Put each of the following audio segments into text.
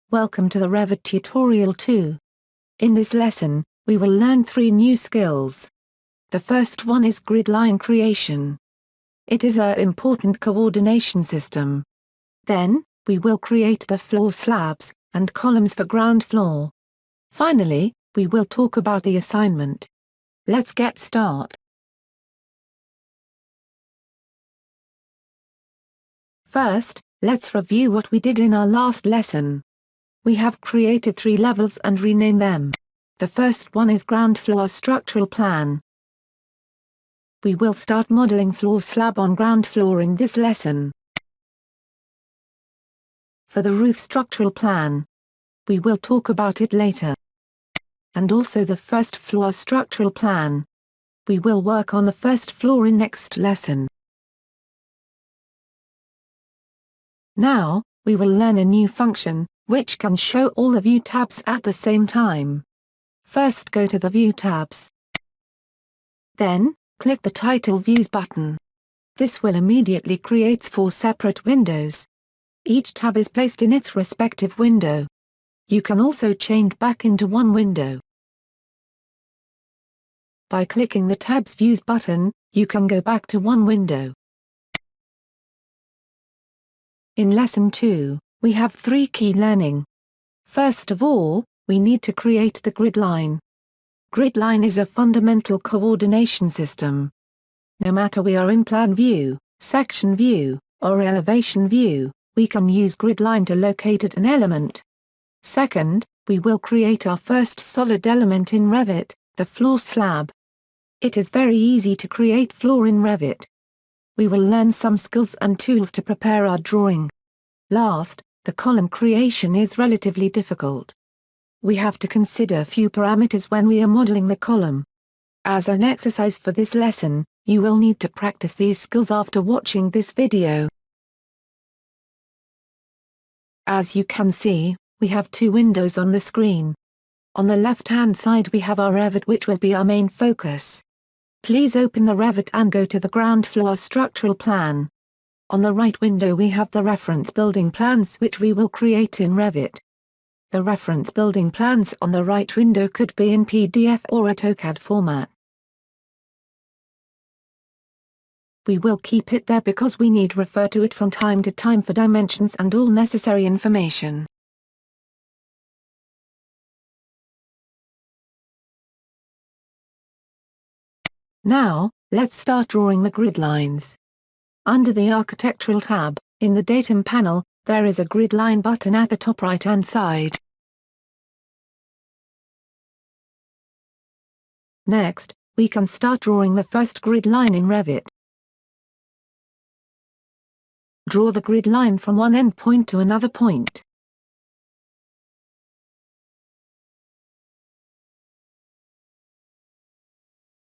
Welcome to the Revit tutorial 2. In this lesson, we will learn 3 new skills. The first one is grid line creation. It is an important coordination system. Then, we will create the floor slabs and columns for ground floor. Finally, we will talk about the assignment. Let's get started. First, let's review what we did in our last lesson. We have created 3 levels and renamed them. The first one is ground floor structural plan. We will start modeling floor slab on ground floor in this lesson. For the roof structural plan, we will talk about it later. And also the first floor structural plan. We will work on the first floor in next lesson. Now, we will learn a new function, which can show all the view tabs at the same time. First go to the View tabs. Then, click the Title Views button. This will immediately create 4 separate windows. Each tab is placed in its respective window. You can also change back into one window. By clicking the Tabs Views button, you can go back to one window. In Lesson 2, we have 3 key learning. First of all, we need to create the grid line. Grid line is a fundamental coordination system. No matter we are in plan view, section view, or elevation view, we can use grid line to locate an element. Second, we will create our first solid element in Revit, the floor slab. It is very easy to create floor in Revit. We will learn some skills and tools to prepare our drawing. Last, the column creation is relatively difficult. We have to consider a few parameters when we are modeling the column. As an exercise for this lesson, you will need to practice these skills after watching this video. As you can see, we have 2 windows on the screen. On the left-hand side we have our Revit, which will be our main focus. Please open the Revit and go to the ground floor structural plan. On the right window we have the reference building plans which we will create in Revit. The reference building plans on the right window could be in PDF or AutoCAD format. We will keep it there because we need to refer to it from time to time for dimensions and all necessary information. Now, let's start drawing the grid lines. Under the Architectural tab, in the Datum panel, there is a grid line button at the top right-hand side. Next, we can start drawing the first grid line in Revit. Draw the grid line from one endpoint to another point.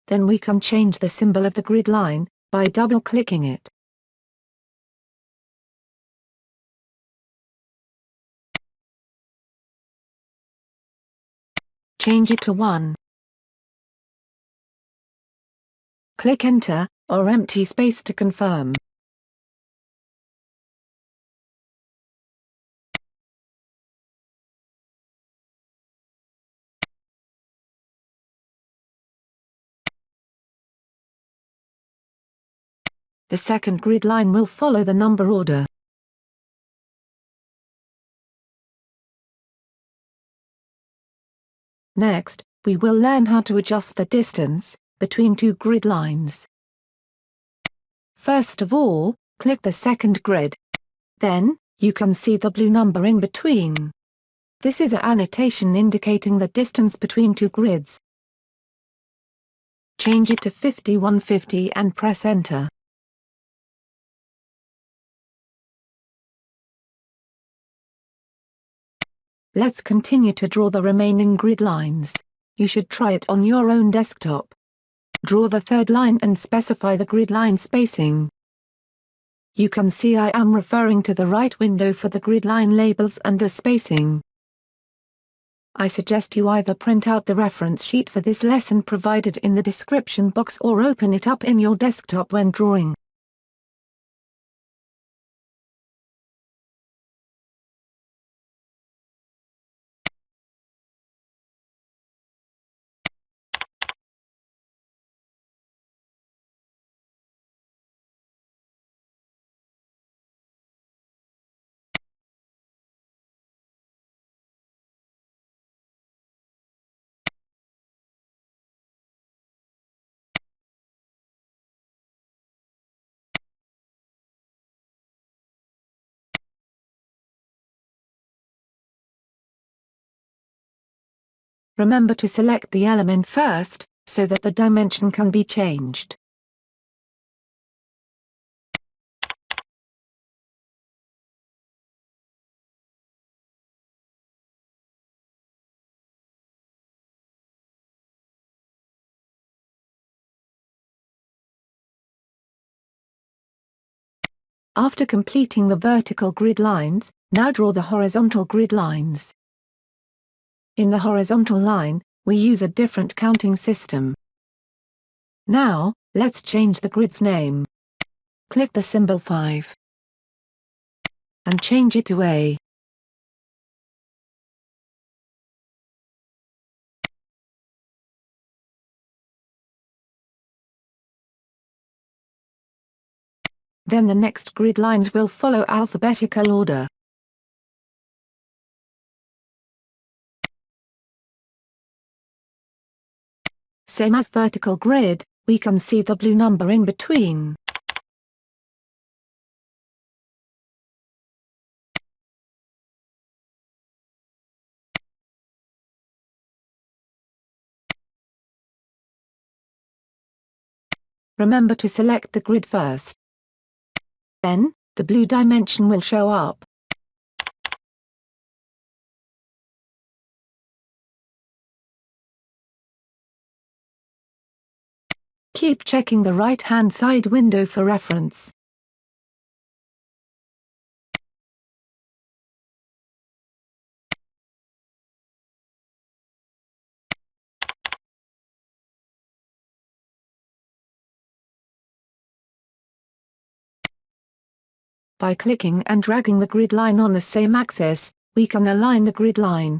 Then we can change the symbol of the grid line by double-clicking it. Change it to 1. Click Enter, or empty space to confirm. The second grid line will follow the number order. Next, we will learn how to adjust the distance between 2 grid lines. First of all, click the second grid. Then, you can see the blue number in between. This is an annotation indicating the distance between 2 grids. Change it to 5150 and press Enter. Let's continue to draw the remaining grid lines. You should try it on your own desktop. Draw the third line and specify the grid line spacing. You can see I am referring to the right window for the grid line labels and the spacing. I suggest you either print out the reference sheet for this lesson provided in the description box or open it up in your desktop when drawing. Remember to select the element first, so that the dimension can be changed. After completing the vertical grid lines, now draw the horizontal grid lines. In the horizontal line, we use a different counting system. Now, let's change the grid's name. Click the symbol 5 and change it to A. Then the next grid lines will follow alphabetical order. Same as vertical grid, we can see the blue number in between. Remember to select the grid first. Then, the blue dimension will show up. Keep checking the right-hand side window for reference. By clicking and dragging the grid line on the same axis, we can align the grid line.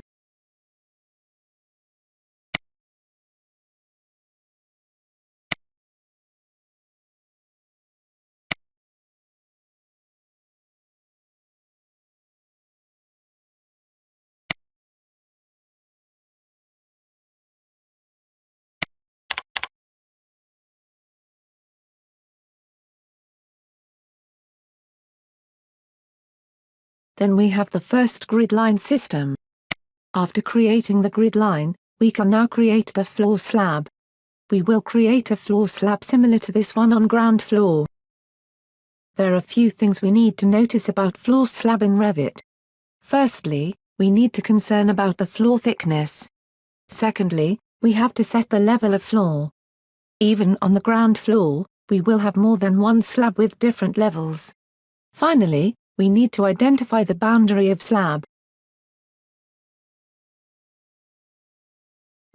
Then we have the first grid line system. After creating the grid line, we can now create the floor slab. We will create a floor slab similar to this one on ground floor. There are a few things we need to notice about floor slab in Revit. Firstly, we need to concern about the floor thickness. Secondly, we have to set the level of floor. Even on the ground floor, we will have more than one slab with different levels. Finally, we need to identify the boundary of slab.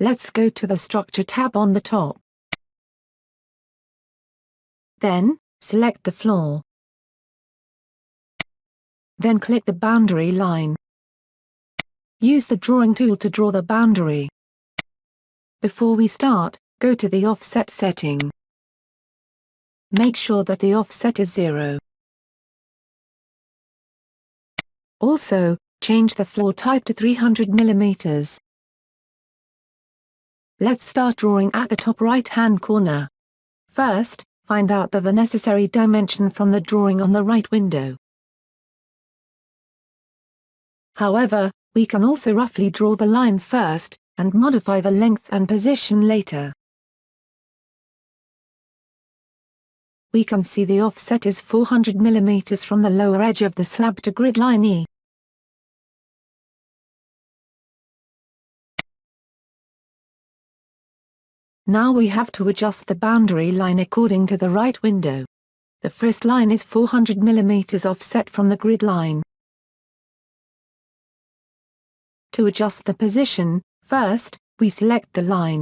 Let's go to the Structure tab on the top. Then, select the floor. Then click the boundary line. Use the drawing tool to draw the boundary. Before we start, go to the offset setting. Make sure that the offset is 0. Also, change the floor type to 300 mm. Let's start drawing at the top right-hand corner. First, find out the necessary dimension from the drawing on the right window. However, we can also roughly draw the line first, and modify the length and position later. We can see the offset is 400 mm from the lower edge of the slab to grid line E. Now we have to adjust the boundary line according to the right window. The first line is 400 mm offset from the grid line. To adjust the position, first, we select the line.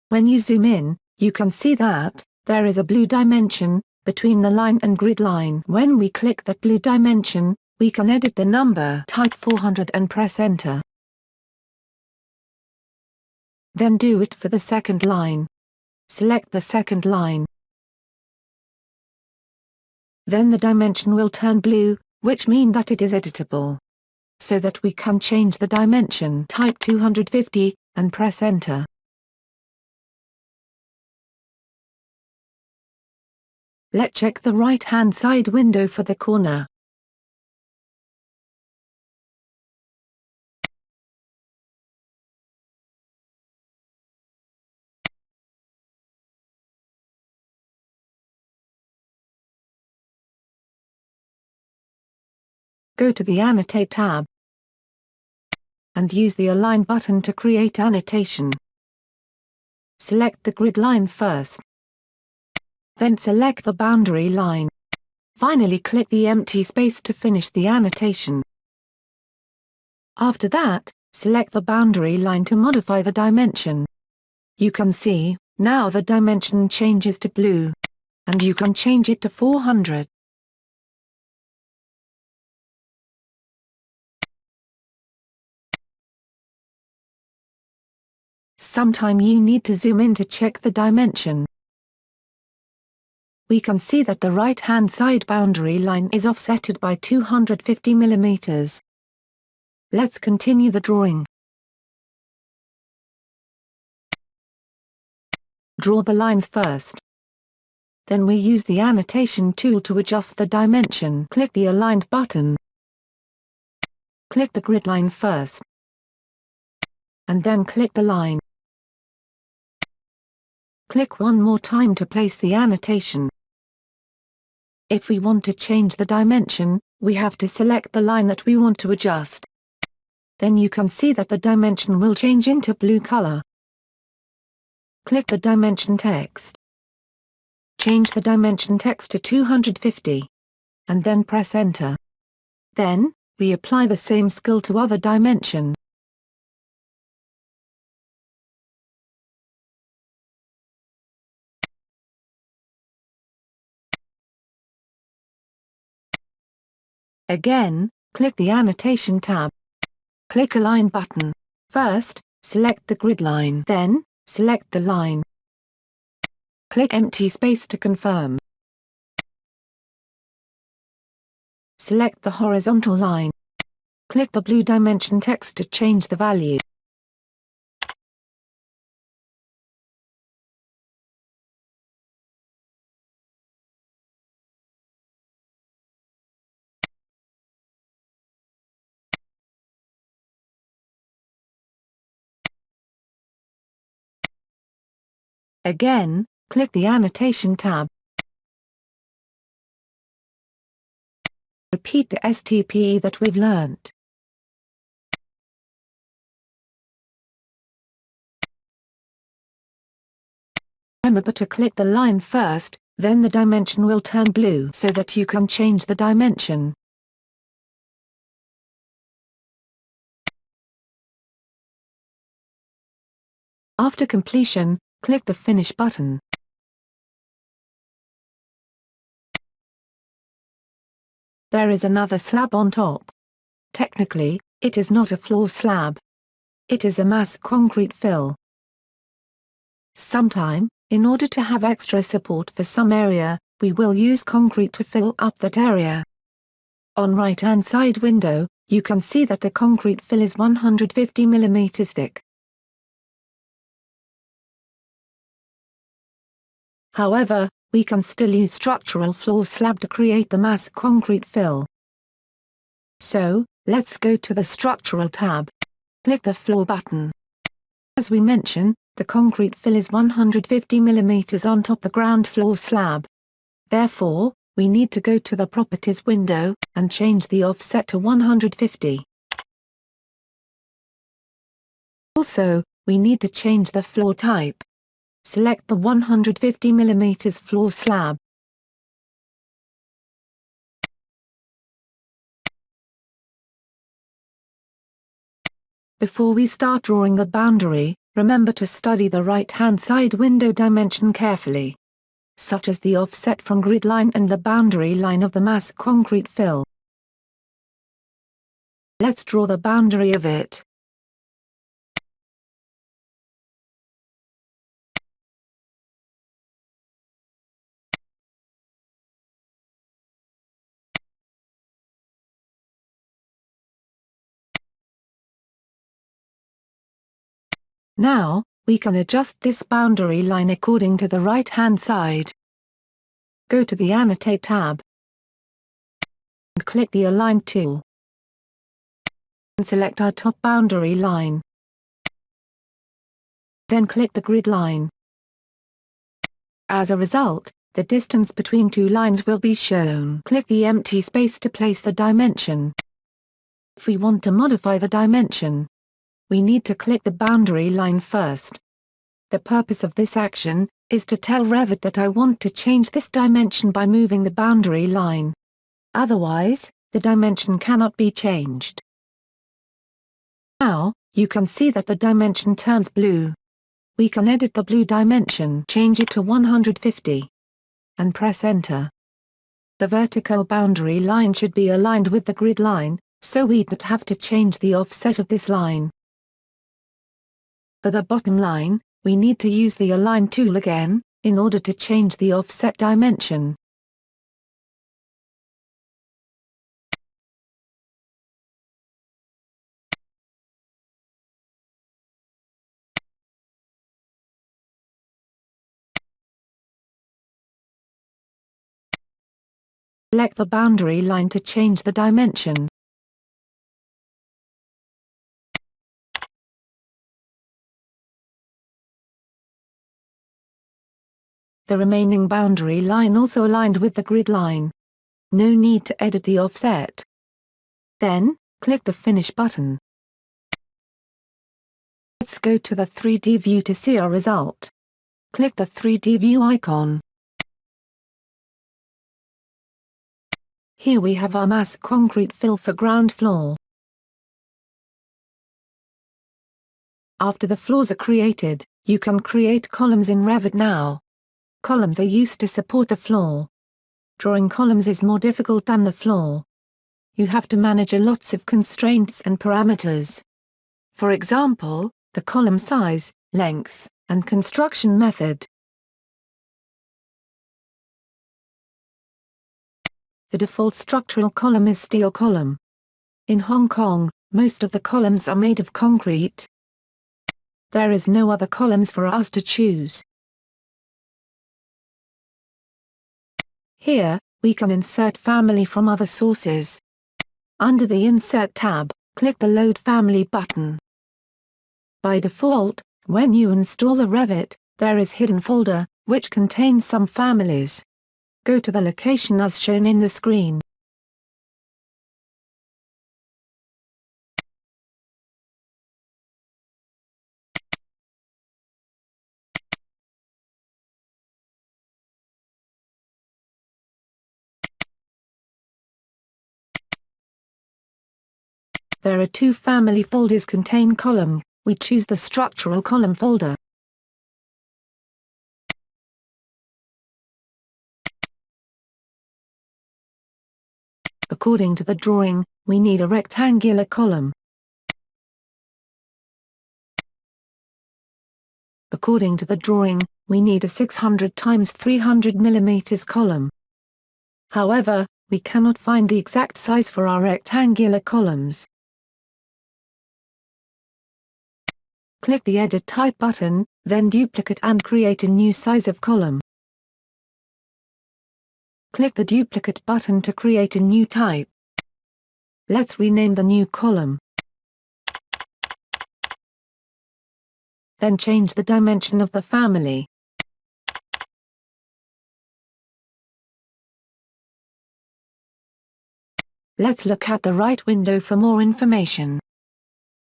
When you zoom in, you can see that there is a blue dimension between the line and grid line. When we click that blue dimension, we can edit the number type 400 and press enter. Then do it for the second line. Select the second line. Then the dimension will turn blue, which means that it is editable. So that we can change the dimension type 250, and press enter. Let's check the right-hand side window for the corner. Go to the Annotate tab and use the Align button to create annotation. Select the grid line first. Then select the boundary line. Finally click the empty space to finish the annotation. After that, select the boundary line to modify the dimension. You can see, now the dimension changes to blue. And you can change it to 400. Sometime you need to zoom in to check the dimension. We can see that the right-hand side boundary line is offsetted by 250 mm. Let's continue the drawing. Draw the lines first. Then we use the annotation tool to adjust the dimension. Click the Aligned button. Click the grid line first. And then click the line. Click one more time to place the annotation. If we want to change the dimension, we have to select the line that we want to adjust. Then you can see that the dimension will change into blue color. Click the dimension text. Change the dimension text to 250. And then press Enter. Then, we apply the same skill to other dimension. Again, click the Annotation tab. Click Align button. First, select the grid line. Then, select the line. Click empty space to confirm. Select the horizontal line. Click the blue dimension text to change the value. Again, click the Annotation tab. Repeat the STPE that we've learnt. Remember to click the line first, then the dimension will turn blue so that you can change the dimension. After completion, click the Finish button. There is another slab on top. Technically, it is not a floor slab. It is a mass concrete fill. Sometime, in order to have extra support for some area, we will use concrete to fill up that area. On right-hand side window, you can see that the concrete fill is 150 mm thick. However, we can still use structural floor slab to create the mass concrete fill. So, let's go to the Structural tab. Click the Floor button. As we mentioned, the concrete fill is 150 mm on top the ground floor slab. Therefore, we need to go to the Properties window, and change the offset to 150. Also, we need to change the floor type. Select the 150 mm floor slab. Before we start drawing the boundary, remember to study the right-hand side window dimension carefully, such as the offset from grid line and the boundary line of the mass concrete fill. Let's draw the boundary of it. Now, we can adjust this boundary line according to the right-hand side. Go to the Annotate tab and click the Align tool. And select our top boundary line. Then click the grid line. As a result, the distance between two lines will be shown. Click the empty space to place the dimension. If we want to modify the dimension, we need to click the boundary line first. The purpose of this action is to tell Revit that I want to change this dimension by moving the boundary line. Otherwise, the dimension cannot be changed. Now, you can see that the dimension turns blue. We can edit the blue dimension, change it to 150, and press Enter. The vertical boundary line should be aligned with the grid line, so we don't have to change the offset of this line. For the bottom line, we need to use the Align tool again, in order to change the offset dimension. Select the boundary line to change the dimension. The remaining boundary line also aligned with the grid line. No need to edit the offset. Then, click the Finish button. Let's go to the 3D view to see our result. Click the 3D view icon. Here we have our mass concrete fill for ground floor. After the floors are created, you can create columns in Revit now. Columns are used to support the floor. Drawing columns is more difficult than the floor. You have to manage lots of constraints and parameters. For example, the column size, length, and construction method. The default structural column is steel column. In Hong Kong, most of the columns are made of concrete. There is no other columns for us to choose. Here, we can insert family from other sources. Under the Insert tab, click the Load Family button. By default, when you install a Revit, there is hidden folder, which contains some families. Go to the location as shown in the screen. There are two family folders contain column. We choose the structural column folder. According to the drawing, we need a rectangular column. According to the drawing, we need a 600 x 300 mm column. However, we cannot find the exact size for our rectangular columns. Click the Edit Type button, then duplicate and create a new size of column. Click the Duplicate button to create a new type. Let's rename the new column. Then change the dimension of the family. Let's look at the right window for more information.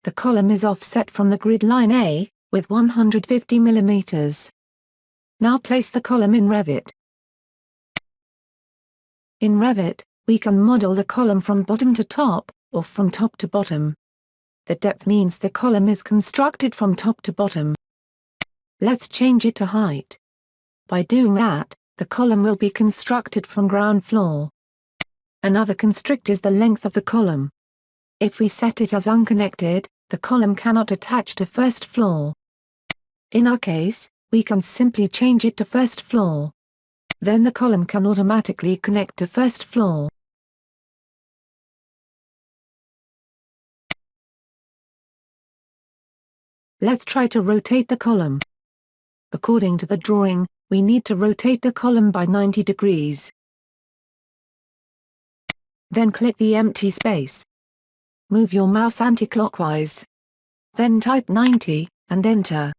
The column is offset from the grid line A, with 150 mm. Now place the column in Revit. In Revit, we can model the column from bottom to top, or from top to bottom. The depth means the column is constructed from top to bottom. Let's change it to height. By doing that, the column will be constructed from ground floor. Another constraint is the length of the column. If we set it as unconnected, the column cannot attach to first floor. In our case, we can simply change it to first floor. Then the column can automatically connect to first floor. Let's try to rotate the column. According to the drawing, we need to rotate the column by 90 degrees. Then click the empty space. Move your mouse anti-clockwise. Then type 90, and enter.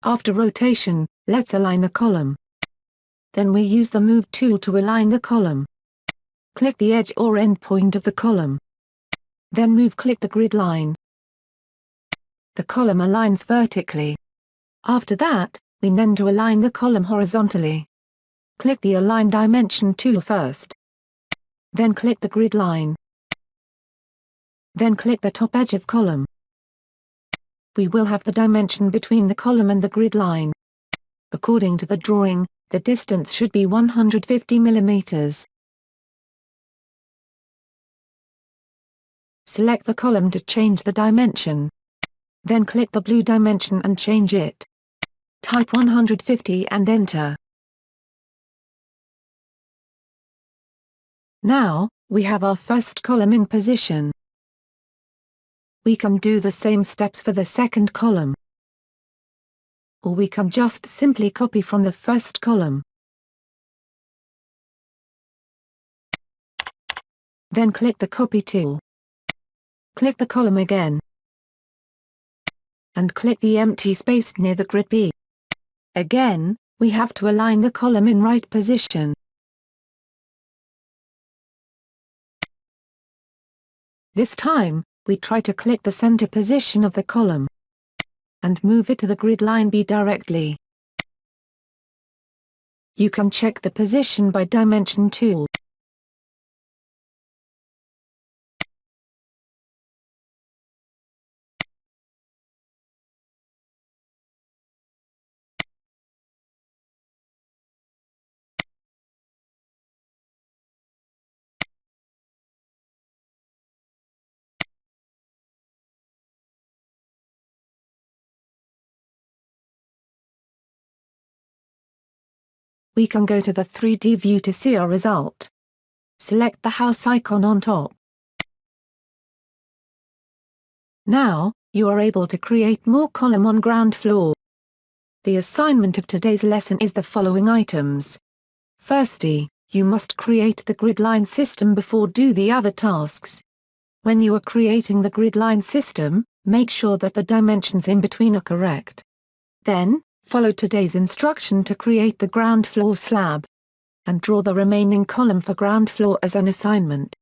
After rotation, let's align the column. Then we use the Move tool to align the column. Click the edge or end point of the column. Then click the grid line. The column aligns vertically. After that, we need to align the column horizontally. Click the Align Dimension tool first. Then click the grid line. Then click the top edge of column. We will have the dimension between the column and the grid line. According to the drawing, the distance should be 150 mm. Select the column to change the dimension. Then click the blue dimension and change it. Type 150 and enter. Now, we have our first column in position. We can do the same steps for the second column. Or we can just simply copy from the first column. Then click the Copy tool. Click the column again. And click the empty space near the grid B. Again, we have to align the column in right position. This time, we try to click the center position of the column and move it to the grid line B directly. You can check the position by Dimension tool. We can go to the 3D view to see our result. Select the house icon on top. Now, you are able to create more column on ground floor. The assignment of today's lesson is the following items. Firstly, you must create the grid line system before do the other tasks. When you are creating the grid line system, make sure that the dimensions in between are correct. Then, follow today's instruction to create the ground floor slab. And draw the remaining column for ground floor as an assignment.